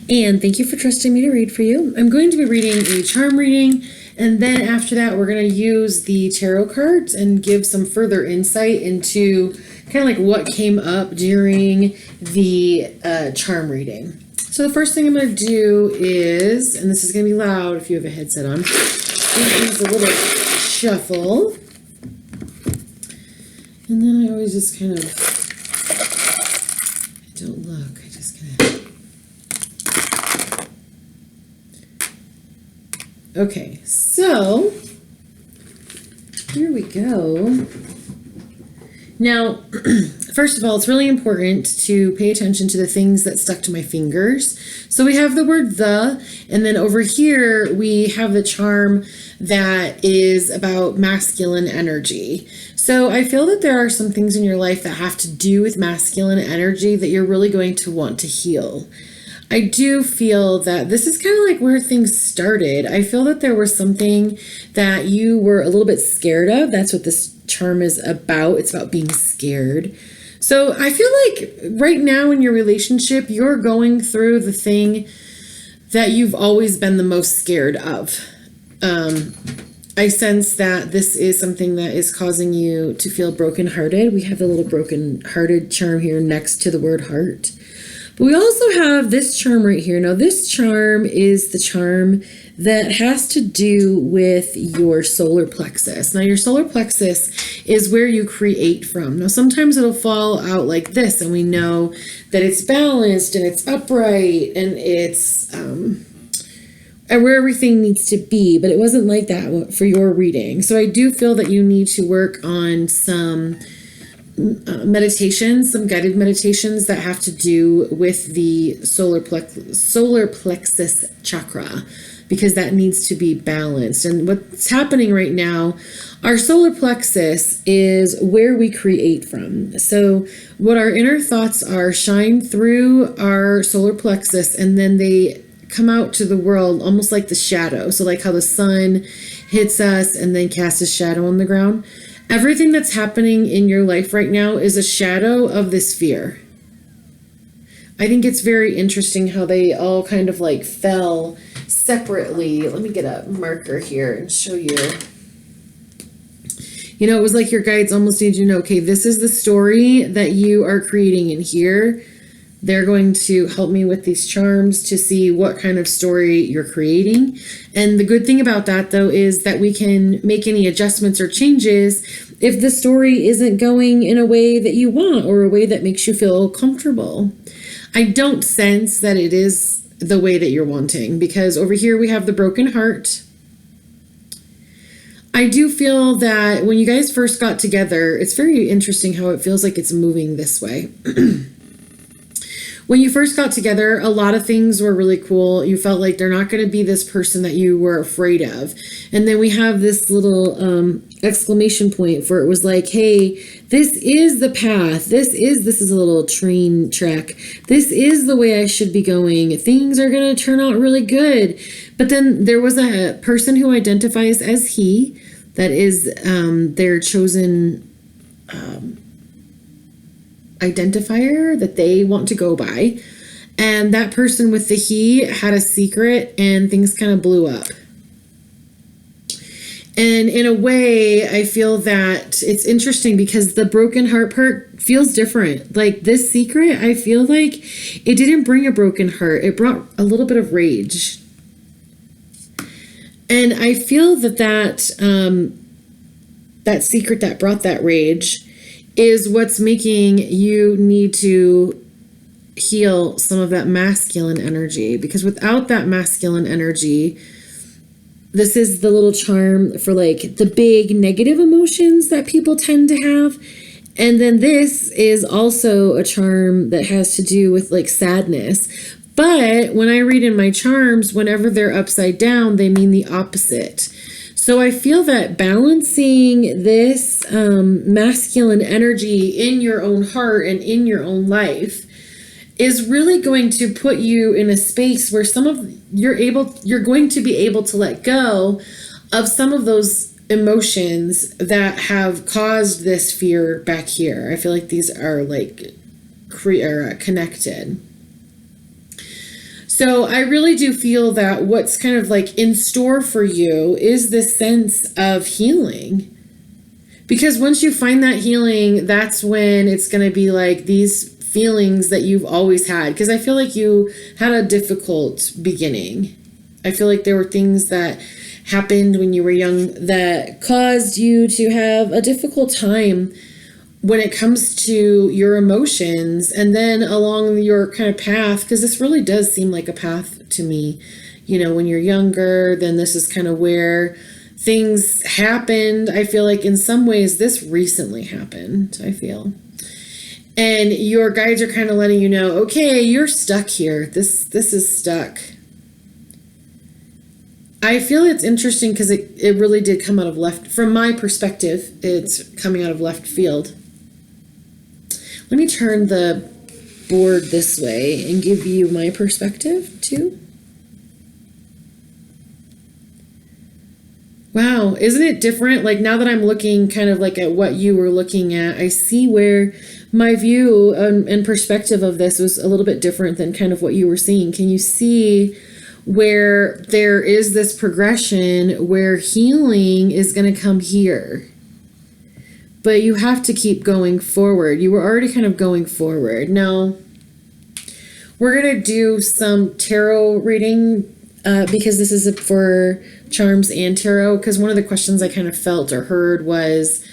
and thank you for trusting me to read for you. I'm going to be reading a charm reading, and then after that, we're going to use the tarot cards and give some further insight into kind of like what came up during the charm reading. So the first thing I'm going to do is, and this is going to be loud if you have a headset on, use a little shuffle. And then I always just kind of, I don't look, I just kind of, okay, so here we go. Now, first of all, it's really important to pay attention to the things that stuck to my fingers. So we have the word the, and then over here we have the charm that is about masculine energy. So I feel that there are some things in your life that have to do with masculine energy that you're really going to want to heal. I do feel that this is kind of like where things started. I feel that there was something that you were a little bit scared of. That's what this charm is about. It's about being scared. So I feel like right now in your relationship, you're going through the thing that you've always been the most scared of. I sense that this is something that is causing you to feel brokenhearted. We have the little brokenhearted charm here next to the word heart. But we also have this charm right here. Now, this charm is the charm that has to do with your solar plexus. Now, your solar plexus is where you create from. Now, sometimes it'll fall out like this, and we know that it's balanced and it's upright and it's where everything needs to be, but it wasn't like that for your reading. So I do feel that you need to work on some meditations, some guided meditations that have to do with the solar plexus chakra, because that needs to be balanced. And what's happening right now, our solar plexus is where we create from. So what our inner thoughts are shine through our solar plexus, and then they come out to the world almost like the shadow. So like how the sun hits us and then casts a shadow on the ground. Everything that's happening in your life right now is a shadow of this fear. I think it's very interesting how they all kind of like fell separately. Let me get a marker here and show you. You know, it was like your guides almost need you to know, okay, this is the story that you are creating in here. They're going to help me with these charms to see what kind of story you're creating. And the good thing about that, though, is that we can make any adjustments or changes if the story isn't going in a way that you want or a way that makes you feel comfortable. I don't sense that it is the way that you're wanting, because over here we have the broken heart. I do feel that when you guys first got together, it's very interesting how it feels like it's moving this way. When you first got together, a lot of things were really cool. You felt like they're not going to be this person that you were afraid of. And then we have this little exclamation point where it was like, hey, this is the path. This is a little train track. This is the way I should be going. Things are going to turn out really good. But then there was a person who identifies as he, that is their chosen identifier that they want to go by, and that person with the he had a secret and things kind of blew up. And in a way, I feel that it's interesting because the broken heart part feels different. Like this secret, I feel like it didn't bring a broken heart, it brought a little bit of rage. And I feel that that secret that brought that rage is what's making you need to heal some of that masculine energy, because without that masculine energy, this is the little charm for like the big negative emotions that people tend to have. And then this is also a charm that has to do with like sadness. But when I read in my charms, whenever they're upside down, they mean the opposite. So I feel that balancing this masculine energy in your own heart and in your own life is really going to put you in a space where you're going to be able to let go of some of those emotions that have caused this fear back here. I feel like these are like connected. So I really do feel that what's kind of like in store for you is this sense of healing. Because once you find that healing, that's when it's going to be like these feelings that you've always had. Because I feel like you had a difficult beginning. I feel like there were things that happened when you were young that caused you to have a difficult time when it comes to your emotions, and then along your kind of path, because this really does seem like a path to me. You know, when you're younger, then this is kind of where things happened. I feel like in some ways this recently happened, I feel. And your guides are kind of letting you know, okay, you're stuck here. This is stuck. I feel it's interesting because it really did come out of left, from my perspective, it's coming out of left field. Let me turn the board this way and give you my perspective too. Wow, isn't it different? Like now that I'm looking kind of like at what you were looking at, I see where my view and perspective of this was a little bit different than kind of what you were seeing. Can you see where there is this progression where healing is going to come here? But you have to keep going forward. You were already kind of going forward. Now, we're going to do some tarot reading because this is for charms and tarot. Because one of the questions I kind of felt or heard was,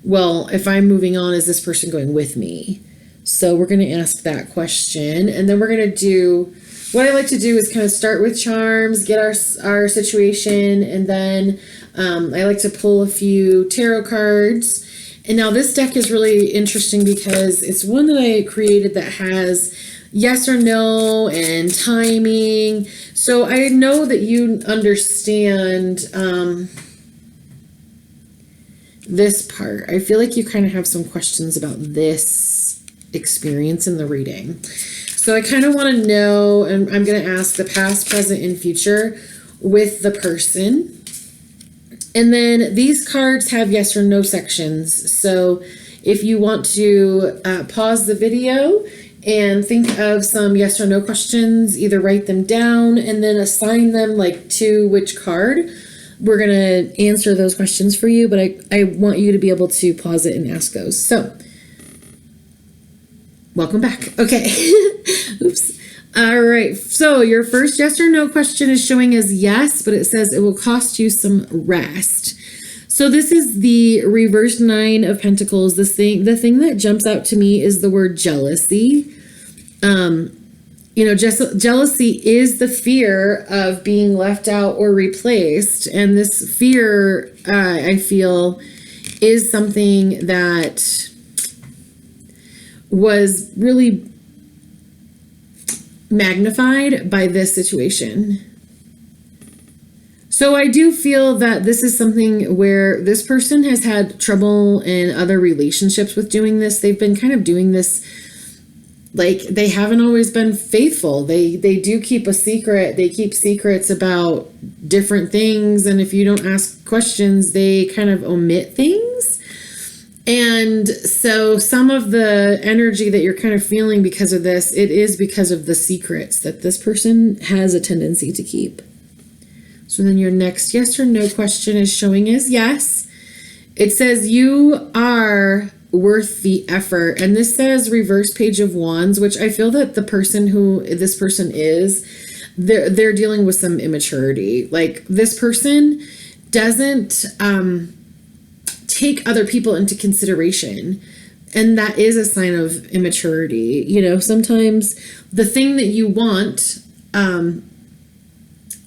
well, if I'm moving on, is this person going with me? So we're going to ask that question. And then we're going to do, what I like to do is kind of start with charms, get our situation. And then I like to pull a few tarot cards. And now this deck is really interesting because it's one that I created that has yes or no and timing. So I know that you understand this part. I feel like you kind of have some questions about this experience in the reading. So I kind of want to know, and I'm going to ask the past, present, and future with the person. And then these cards have yes or no sections. So if you want to pause the video and think of some yes or no questions, either write them down and then assign them like to which card. We're going to answer those questions for you, but I want you to be able to pause it and ask those. So welcome back. Okay. Oops. All right. So your first yes or no question is showing as yes, but it says it will cost you some rest. So this is the reverse 9 of Pentacles. The thing that jumps out to me is the word jealousy. Jealousy is the fear of being left out or replaced. And this fear, I feel, is something that was really magnified by this situation. So I do feel that this is something where this person has had trouble in other relationships with doing this. They've been kind of doing this, like they haven't always been faithful. They do keep a secret. They keep secrets about different things. And if you don't ask questions, they kind of omit things. And so some of the energy that you're kind of feeling because of this, it is because of the secrets that this person has a tendency to keep. So then your next yes or no question is showing as yes. It says you are worth the effort. And this says reverse Page of Wands, which I feel that the person who this person is, they're dealing with some immaturity. Like this person doesn't take other people into consideration. And that is a sign of immaturity. You know, sometimes the thing that you want,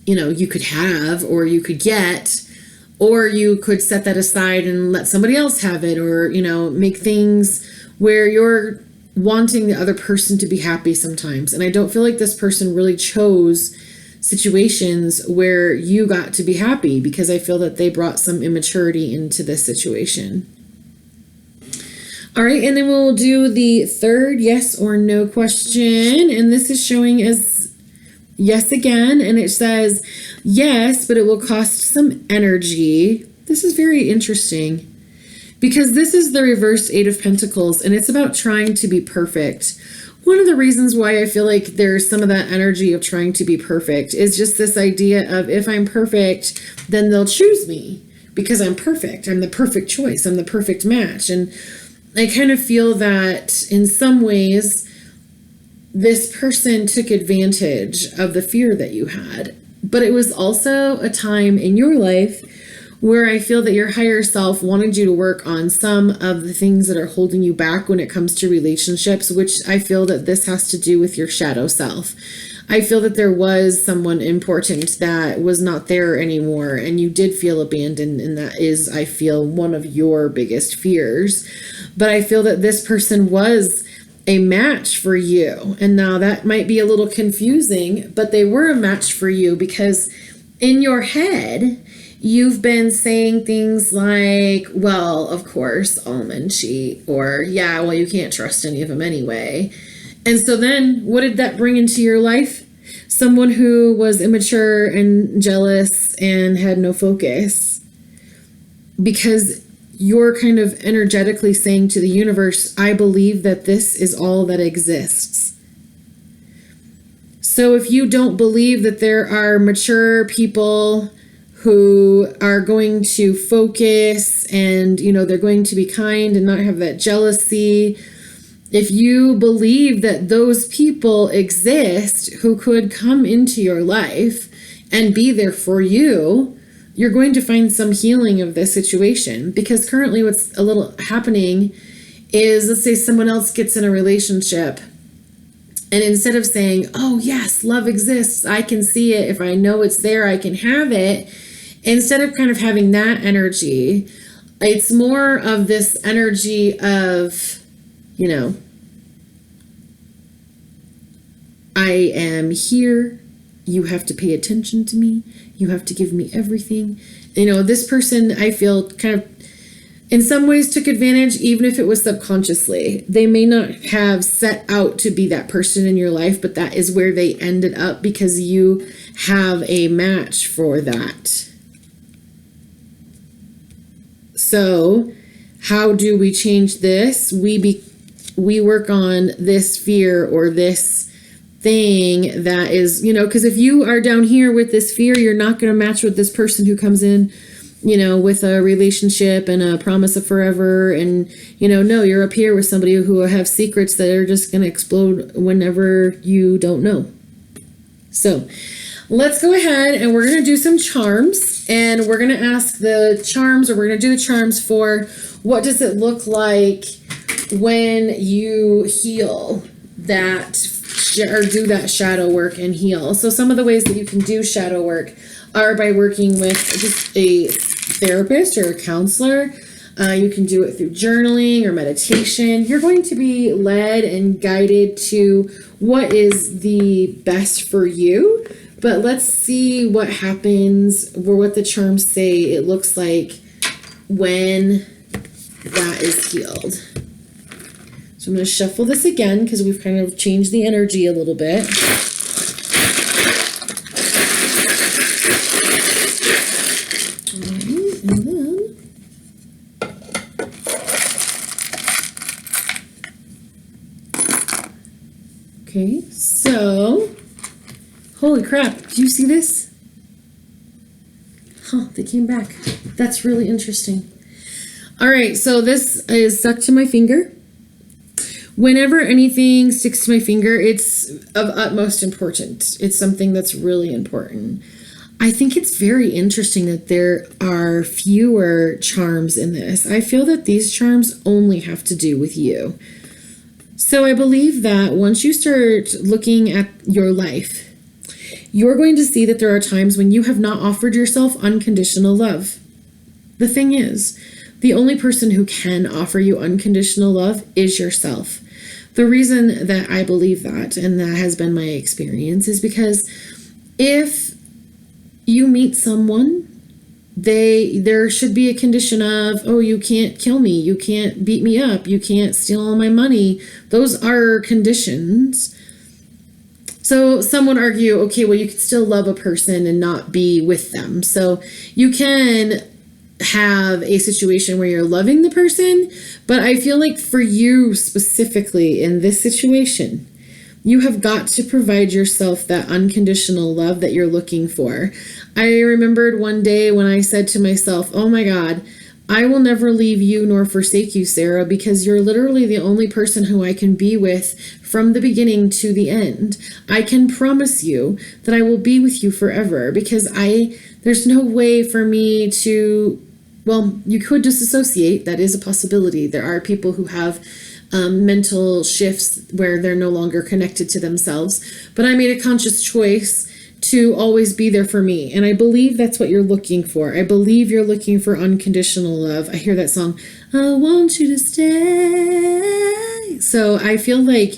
you could have, or you could get, or you could set that aside and let somebody else have it, or, make things where you're wanting the other person to be happy sometimes. And I don't feel like this person really chose situations where you got to be happy, because I feel that they brought some immaturity into this situation. All right, and then we'll do the third yes or no question. And this is showing as yes again. And it says, yes, but it will cost some energy. This is very interesting because this is the reversed 8 of Pentacles, and it's about trying to be perfect, one of the reasons why I feel like there's some of that energy of trying to be perfect is just this idea of if I'm perfect, then they'll choose me because I'm perfect. I'm the perfect choice. I'm the perfect match. And I kind of feel that in some ways, this person took advantage of the fear that you had. But it was also a time in your life where I feel that your higher self wanted you to work on some of the things that are holding you back when it comes to relationships, which I feel that this has to do with your shadow self. I feel that there was someone important that was not there anymore, and you did feel abandoned, and that is, I feel, one of your biggest fears. But I feel that this person was a match for you. And now that might be a little confusing, but they were a match for you because in your head, you've been saying things like, well, of course, all men cheat, or yeah, well, you can't trust any of them anyway. And so then what did that bring into your life? Someone who was immature and jealous and had no focus. Because you're kind of energetically saying to the universe, I believe that this is all that exists. So if you don't believe that there are mature people who are going to focus and, they're going to be kind and not have that jealousy, if you believe that those people exist who could come into your life and be there for you, you're going to find some healing of this situation. Because currently what's a little happening is, let's say someone else gets in a relationship, and instead of saying, oh yes, love exists, I can see it, if I know it's there, I can have it, instead of kind of having that energy, it's more of this energy of, I am here. You have to pay attention to me. You have to give me everything. This person, I feel, kind of, in some ways took advantage, even if it was subconsciously. They may not have set out to be that person in your life, but that is where they ended up because you have a match for that. So how do we change this? We work on this fear or this thing that is, because if you are down here with this fear, you're not going to match with this person who comes in, with a relationship and a promise of forever. And, no, you're up here with somebody who have secrets that are just going to explode whenever you don't know. So let's go ahead and we're going to do some charms, and we're going to ask the charms, or we're going to do the charms for what does it look like when you heal that or do that shadow work and heal. So some of the ways that you can do shadow work are by working with just a therapist or a counselor. You can do it through journaling or meditation. You're going to be led and guided to what is the best for you. But let's see what happens, or what the charms say it looks like when that is healed. So I'm going to shuffle this again because we've kind of changed the energy a little bit. And then okay, so holy crap, do you see this? Huh, they came back. That's really interesting. All right, so this is stuck to my finger. Whenever anything sticks to my finger, it's of utmost importance. It's something that's really important. I think it's very interesting that there are fewer charms in this. I feel that these charms only have to do with you. So I believe that once you start looking at your life, you're going to see that there are times when you have not offered yourself unconditional love. The thing is, the only person who can offer you unconditional love is yourself. The reason that I believe that, and that has been my experience, is because if you meet someone, there should be a condition of, oh, you can't kill me, you can't beat me up, you can't steal all my money. Those are conditions. So some would argue, okay, well, you can still love a person and not be with them. So you can have a situation where you're loving the person, but I feel like for you specifically in this situation, you have got to provide yourself that unconditional love that you're looking for. I remembered one day when I said to myself, oh my God, I will never leave you nor forsake you, Sarah, because you're literally the only person who I can be with from the beginning to the end. I can promise you that I will be with you forever, because there's no way for me to, well, you could disassociate. That is a possibility. There are people who have mental shifts where they're no longer connected to themselves, but I made a conscious choice to always be there for me. And I believe that's what you're looking for. I believe you're looking for unconditional love. I hear that song, I want you to stay. So I feel like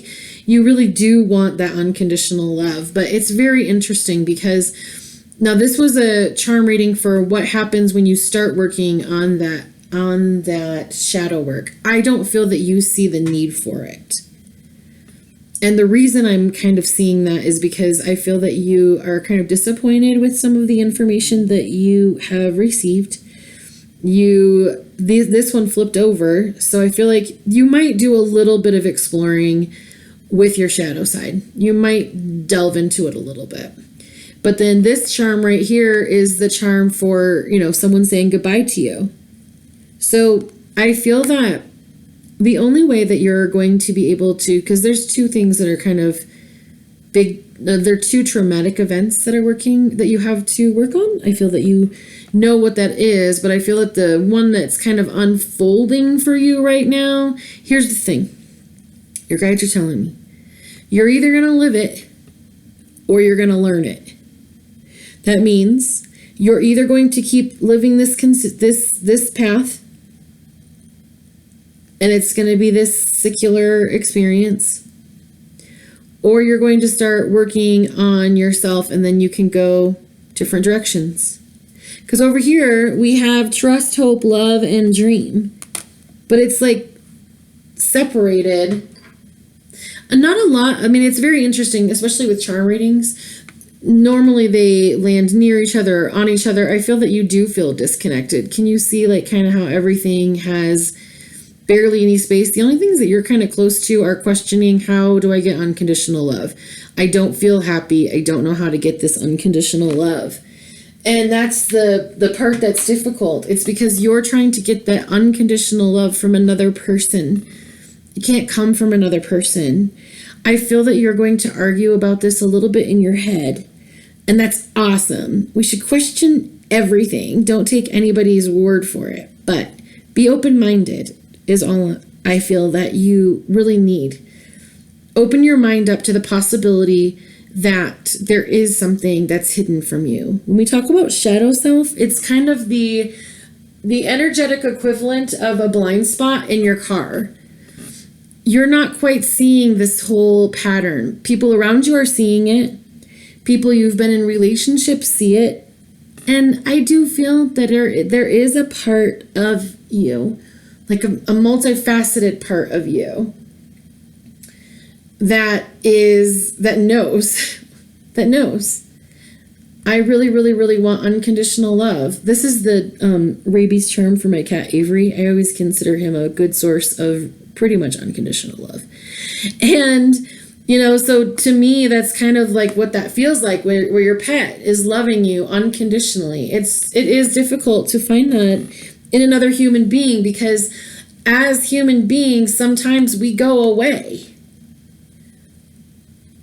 you really do want that unconditional love. But it's very interesting because now this was a charm reading for what happens when you start working on that shadow work. I don't feel that you see the need for it. And the reason I'm kind of seeing that is because I feel that you are kind of disappointed with some of the information that you have received. This one flipped over, so I feel like you might do a little bit of exploring with your shadow side. You might delve into it a little bit. But then this charm right here is the charm for, someone saying goodbye to you. So I feel that the only way that you're going to be able to, because there's two things that are kind of big, they're two traumatic events that you have to work on. I feel that you know what that is, but I feel that the one that's kind of unfolding for you right now, here's the thing. Your guides are telling me, you're either going to live it or you're going to learn it. That means you're either going to keep living this path, and it's going to be this secular experience, or you're going to start working on yourself and then you can go different directions. Because over here we have trust, hope, love, and dream. But it's like separated. And not a lot. I mean, it's very interesting, especially with charm readings. Normally they land near each other, or on each other. I feel that you do feel disconnected. Can you see like kind of how everything has barely any space? The only things that you're kind of close to are questioning, how do I get unconditional love? I don't feel happy. I don't know how to get this unconditional love. And that's the part that's difficult. It's because you're trying to get that unconditional love from another person. It can't come from another person. I feel that you're going to argue about this a little bit in your head. And that's awesome. We should question everything. Don't take anybody's word for it. But be open-minded is all I feel that you really need. Open your mind up to the possibility that there is something that's hidden from you. When we talk about shadow self, it's kind of the energetic equivalent of a blind spot in your car. You're not quite seeing this whole pattern. People around you are seeing it. People you've been in relationships see it. And I do feel that there is a part of you, like a multifaceted part of you that knows. I really, really, really want unconditional love. This is the rabies charm for my cat Avery. I always consider him a good source of pretty much unconditional love. And, so to me, that's kind of like what that feels like where your pet is loving you unconditionally. It is difficult to find that in another human being, because as human beings, sometimes we go away.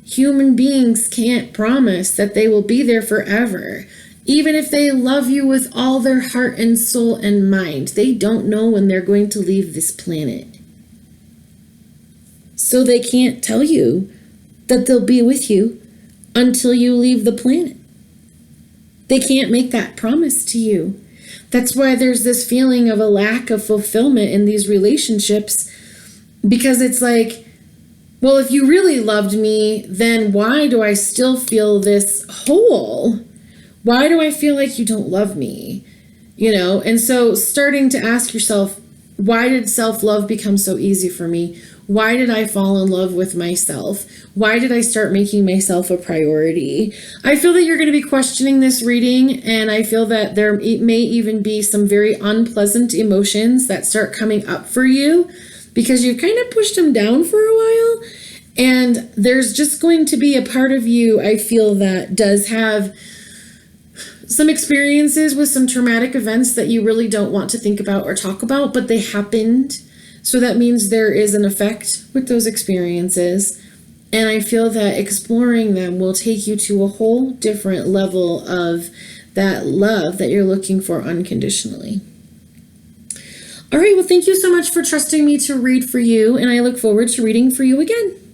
Human beings can't promise that they will be there forever. Even if they love you with all their heart and soul and mind, they don't know when they're going to leave this planet. So they can't tell you that they'll be with you until you leave the planet. They can't make that promise to you. That's why there's this feeling of a lack of fulfillment in these relationships, because it's like, well, if you really loved me, then why do I still feel this hole? Why do I feel like you don't love me? And so starting to ask yourself, why did self-love become so easy for me? Why did I fall in love with myself? Why did I start making myself a priority? I feel that you're going to be questioning this reading, and I feel that there may even be some very unpleasant emotions that start coming up for you because you've kind of pushed them down for a while. And there's just going to be a part of you, I feel, that does have some experiences with some traumatic events that you really don't want to think about or talk about, but they happened. So that means there is an effect with those experiences. And I feel that exploring them will take you to a whole different level of that love that you're looking for unconditionally. All right, well, thank you so much for trusting me to read for you, and I look forward to reading for you again.